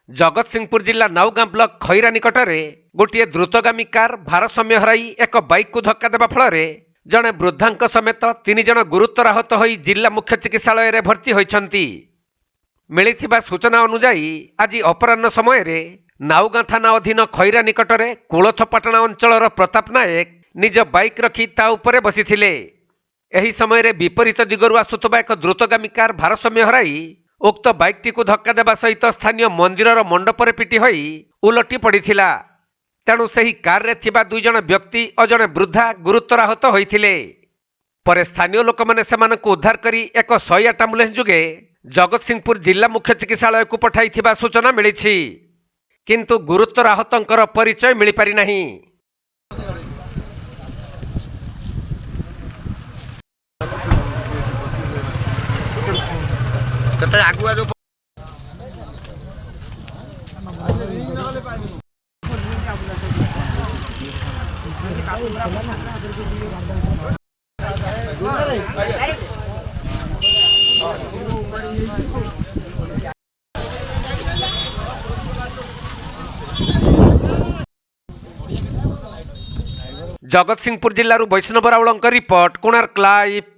जगतसिंहपुर जिला नाउगां ब्लॉक खैरा निकट में गोटे द्रुतगामी कार भारसाम्य हराई एक बाइक को धक्का देवा फल जड़े वृद्धा समेत 3 जन गुरुतर आहत हो जिला मुख्य चिकित्सालय भर्ती होती। मिलिथिबा सूचना अनुजाई आज अपराह्न समय नाउगां थाना अधीन खैरा निकट में कुलथपाटଣା अंचल प्रताप नायक निज बाइक रखी ता उपरे बसिथिले। एही समय विपरीत दिगरु आसुथबा एक द्रुतगामी कार भारसाम्य हराई उक्त बाइकटी को धक्का देवा सहित स्थानीय मंदिरर मंडपर पिटी होई उलटी पड़िथिला। तेणु सही कार रे थिबा 2 जन व्यक्ति और जड़े वृद्धा गुरुतर आहत होइथिले। परे स्थानीय लोक माने सेमानकु उद्धार करी एक 108 एम्बुलेंस जुगे जगतसिंहपुर जिला मुख्य चिकित्सालय को पठाइथिबा सूचना मिलिछि, किंतु गुरुतर आहतंकर परिचय मिली पारि नाही। जगतसिंहपुर जिल्लारू वैष्णव राउळଙ୍କ रिपोर्ट कोणार्क लाइव।